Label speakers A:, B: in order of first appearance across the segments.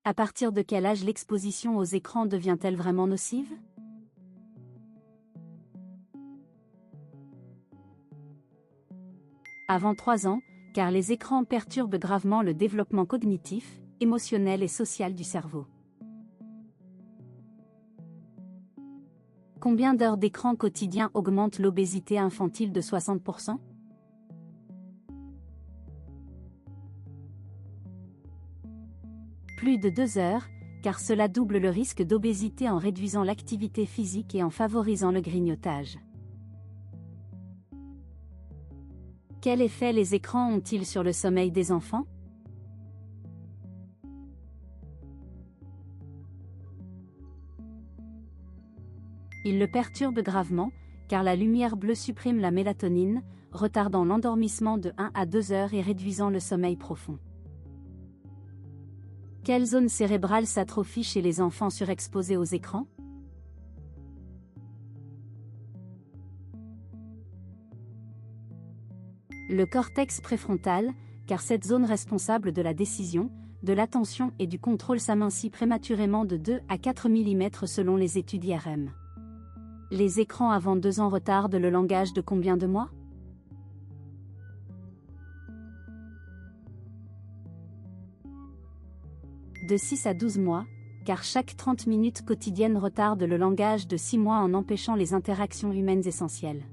A: À partir de quel âge l'exposition aux écrans devient-elle vraiment nocive? Avant 3 ans, car les écrans perturbent gravement le développement cognitif, émotionnel et social du cerveau. Combien d'heures d'écran quotidien augmente l'obésité infantile de 60%? Plus de 2 heures, car cela double le risque d'obésité en réduisant l'activité physique et en favorisant le grignotage. Quel effet les écrans ont-ils sur le sommeil des enfants? Ils le perturbent gravement, car la lumière bleue supprime la mélatonine, retardant l'endormissement de 1 à 2 heures et réduisant le sommeil profond. Quelle zone cérébrale s'atrophie chez les enfants surexposés aux écrans? Le cortex préfrontal, car cette zone responsable de la décision, de l'attention et du contrôle s'amincit prématurément de 2 à 4 mm selon les études IRM. Les écrans avant 2 ans retardent le langage de combien de mois? De 6 à 12 mois, car chaque 30 minutes quotidiennes retarde le langage de 6 mois en empêchant les interactions humaines essentielles.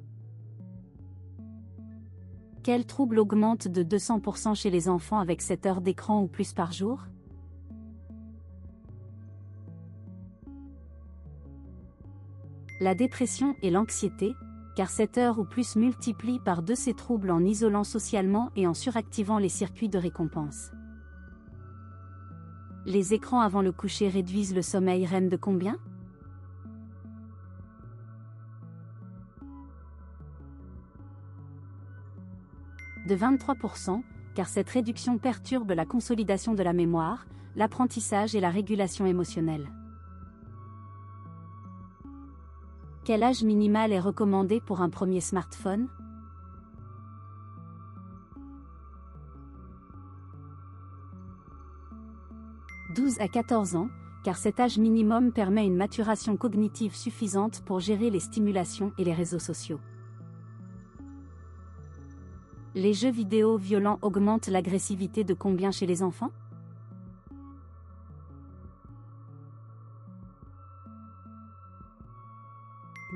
A: Quel trouble augmente de 200% chez les enfants avec 7 heures d'écran ou plus par jour? La dépression et l'anxiété, car 7 heures ou plus multiplient par 2 ces troubles en isolant socialement et en suractivant les circuits de récompense. Les écrans avant le coucher réduisent le sommeil REM de combien? De 23%, car cette réduction perturbe la consolidation de la mémoire, l'apprentissage et la régulation émotionnelle. Quel âge minimal est recommandé pour un premier smartphone? « 12 à 14 ans, car cet âge minimum permet une maturation cognitive suffisante pour gérer les stimulations et les réseaux sociaux. Les jeux vidéo violents augmentent l'agressivité de combien chez les enfants?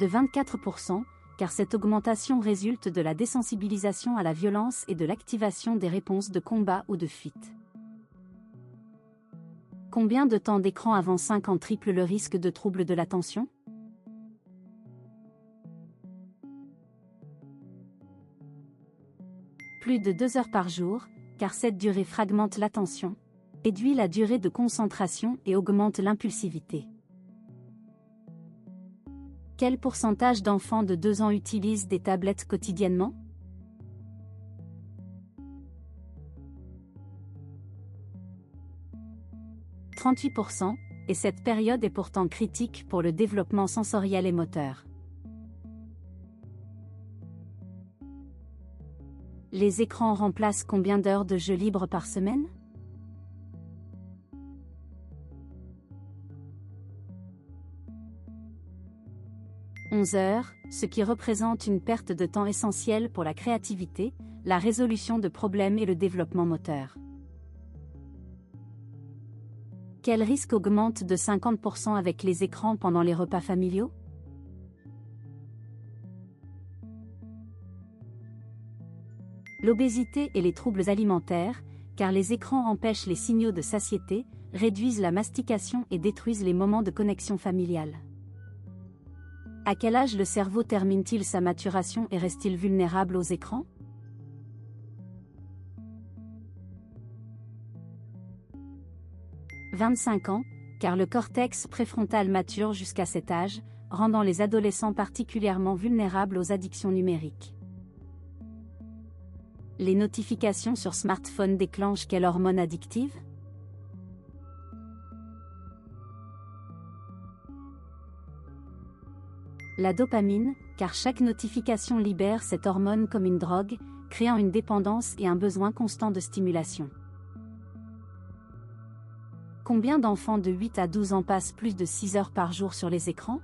A: De 24%, car cette augmentation résulte de la désensibilisation à la violence et de l'activation des réponses de combat ou de fuite. Combien de temps d'écran avant 5 ans triple le risque de troubles de l'attention? Plus de 2 heures par jour, car cette durée fragmente l'attention, réduit la durée de concentration et augmente l'impulsivité. Quel pourcentage d'enfants de 2 ans utilisent des tablettes quotidiennement? « 38%, et cette période est pourtant critique pour le développement sensoriel et moteur. Les écrans remplacent combien d'heures de jeux libres par semaine? « 11 heures, ce qui représente une perte de temps essentielle pour la créativité, la résolution de problèmes et le développement moteur. Quel risque augmente de 50% avec les écrans pendant les repas familiaux? L'obésité et les troubles alimentaires, car les écrans empêchent les signaux de satiété, réduisent la mastication et détruisent les moments de connexion familiale. À quel âge le cerveau termine-t-il sa maturation et reste-t-il vulnérable aux écrans? « 25 ans, car le cortex préfrontal mature jusqu'à cet âge, rendant les adolescents particulièrement vulnérables aux addictions numériques. Les notifications sur smartphone déclenchent quelle hormone addictive? La dopamine, car chaque notification libère cette hormone comme une drogue, créant une dépendance et un besoin constant de stimulation. Combien d'enfants de 8 à 12 ans passent plus de 6 heures par jour sur les écrans?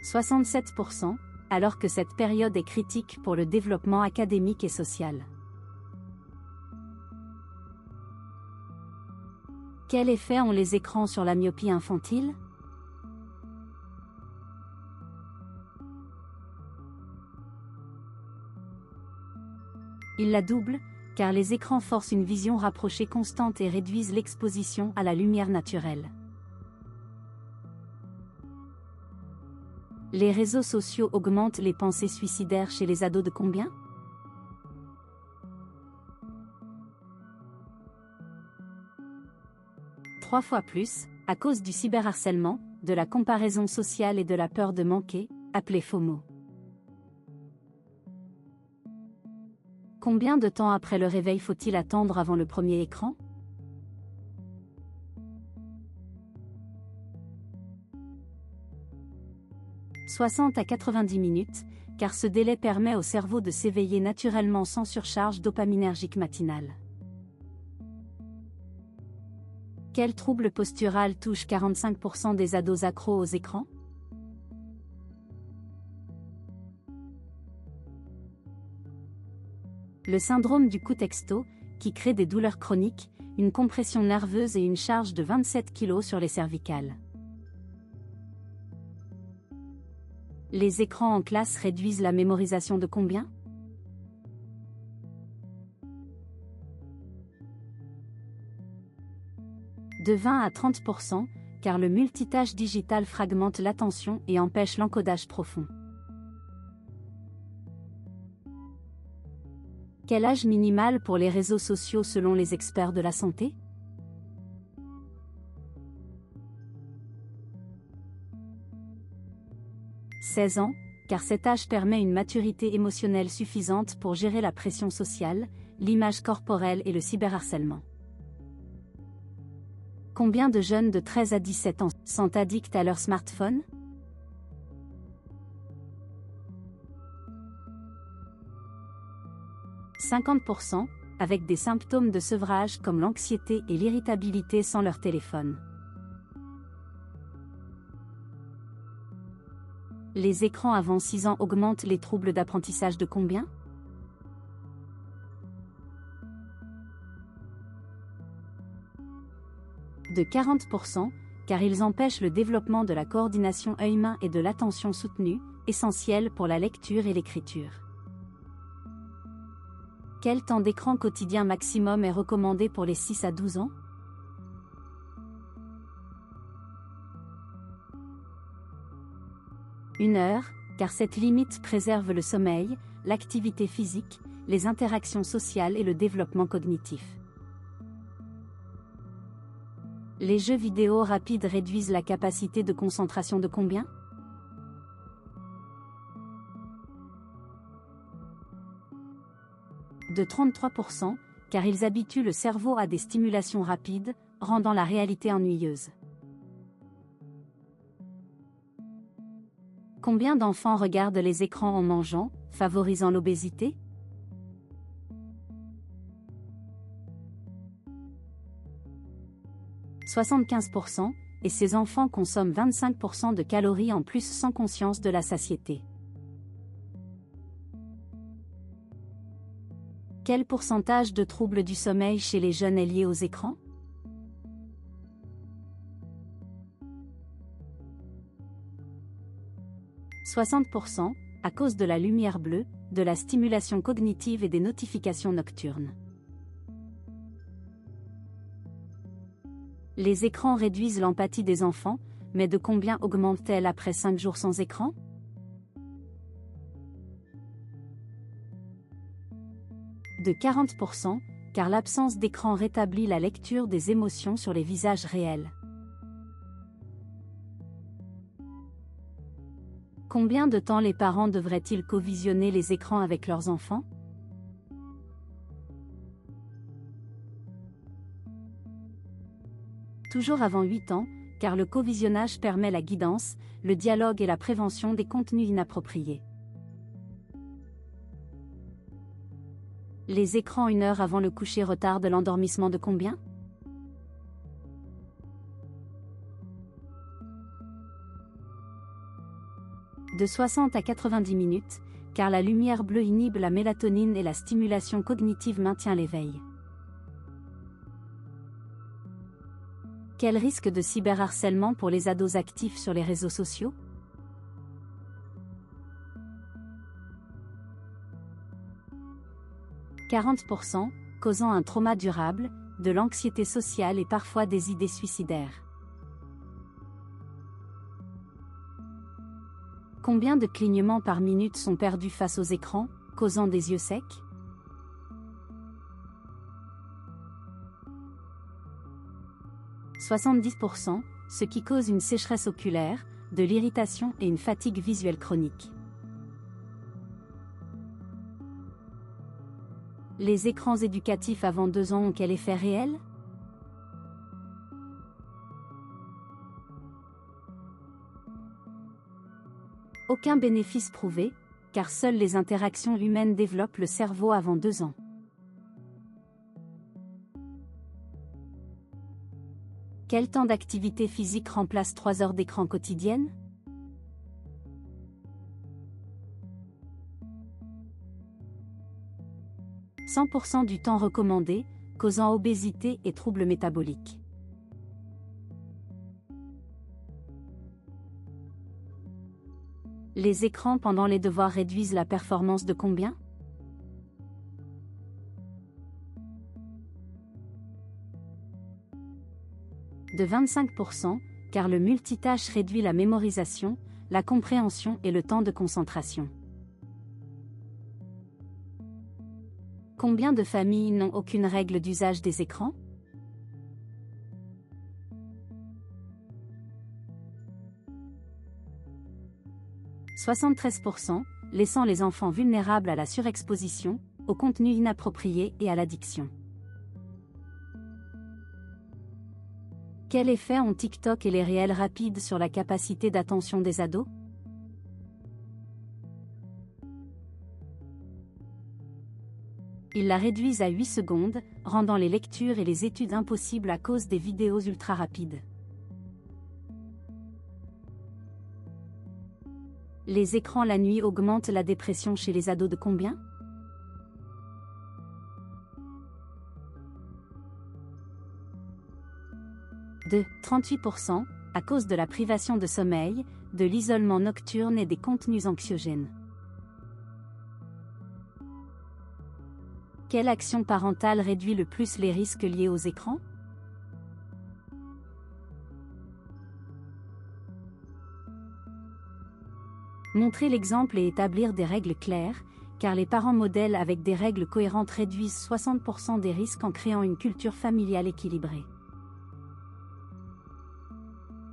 A: 67%, alors que cette période est critique pour le développement académique et social. Quel effet ont les écrans sur la myopie infantile? Ils la doublent, car les écrans forcent une vision rapprochée constante et réduisent l'exposition à la lumière naturelle. Les réseaux sociaux augmentent les pensées suicidaires chez les ados de combien? Trois fois plus, à cause du cyberharcèlement, de la comparaison sociale et de la peur de manquer, appelée FOMO. Combien de temps après le réveil faut-il attendre avant le premier écran? « 60 à 90 minutes, car ce délai permet au cerveau de s'éveiller naturellement sans surcharge dopaminergique matinale. Quel trouble postural touche 45% des ados accros aux écrans? Le syndrome du cou texto, qui crée des douleurs chroniques, une compression nerveuse et une charge de 27 kg sur les cervicales. Les écrans en classe réduisent la mémorisation de combien? De 20 à 30%, car le multitâche digital fragmente l'attention et empêche l'encodage profond. Quel âge minimal pour les réseaux sociaux selon les experts de la santé? « 16 ans, car cet âge permet une maturité émotionnelle suffisante pour gérer la pression sociale, l'image corporelle et le cyberharcèlement. Combien de jeunes de 13 à 17 ans sont addicts à leur smartphone? « 50%, avec des symptômes de sevrage comme l'anxiété et l'irritabilité sans leur téléphone. Les écrans avant 6 ans augmentent les troubles d'apprentissage de combien? De 40%, car ils empêchent le développement de la coordination œil-main et de l'attention soutenue, essentielle pour la lecture et l'écriture. Quel temps d'écran quotidien maximum est recommandé pour les 6 à 12 ans? Une heure, car cette limite préserve le sommeil, l'activité physique, les interactions sociales et le développement cognitif. Les jeux vidéo rapides réduisent la capacité de concentration de combien? De 33%, car ils habituent le cerveau à des stimulations rapides, rendant la réalité ennuyeuse. Combien d'enfants regardent les écrans en mangeant, favorisant l'obésité? « 75%, et ces enfants consomment 25% de calories en plus sans conscience de la satiété. Quel pourcentage de troubles du sommeil chez les jeunes est lié aux écrans? « 60%, à cause de la lumière bleue, de la stimulation cognitive et des notifications nocturnes. Les écrans réduisent l'empathie des enfants, mais de combien augmente-t-elle après 5 jours sans écran? De 40%, car l'absence d'écran rétablit la lecture des émotions sur les visages réels. Combien de temps les parents devraient-ils co-visionner les écrans avec leurs enfants? Toujours avant 8 ans, car le co-visionnage permet la guidance, le dialogue et la prévention des contenus inappropriés. Les écrans 1 heure avant le coucher retardent l'endormissement de combien? De 60 à 90 minutes, car la lumière bleue inhibe la mélatonine et la stimulation cognitive maintient l'éveil. Quel risque de cyberharcèlement pour les ados actifs sur les réseaux sociaux? « 40%, causant un trauma durable, de l'anxiété sociale et parfois des idées suicidaires. » Combien de clignements par minute sont perdus face aux écrans, causant des yeux secs? « 70%, ce qui cause une sécheresse oculaire, de l'irritation et une fatigue visuelle chronique. » Les écrans éducatifs avant 2 ans ont quel effet réel? Aucun bénéfice prouvé, car seules les interactions humaines développent le cerveau avant 2 ans. Quel temps d'activité physique remplace 3 heures d'écran quotidienne? « 100% du temps recommandé, causant obésité et troubles métaboliques. » Les écrans pendant les devoirs réduisent la performance de combien? De 25%, car le multitâche réduit la mémorisation, la compréhension et le temps de concentration. Combien de familles n'ont aucune règle d'usage des écrans? « 73%, laissant les enfants vulnérables à la surexposition, au contenu inapproprié et à l'addiction. » Quel effet ont TikTok et les réels rapides sur la capacité d'attention des ados? Ils la réduisent à 8 secondes, rendant les lectures et les études impossibles à cause des vidéos ultra rapides. Les écrans la nuit augmentent la dépression chez les ados de combien? De 38%, à cause de la privation de sommeil, de l'isolement nocturne et des contenus anxiogènes. Quelle action parentale réduit le plus les risques liés aux écrans? Montrer l'exemple et établir des règles claires, car les parents modèles avec des règles cohérentes réduisent 60% des risques en créant une culture familiale équilibrée.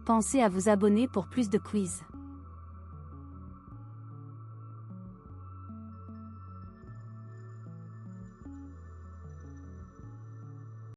A: Pensez à vous abonner pour plus de quiz.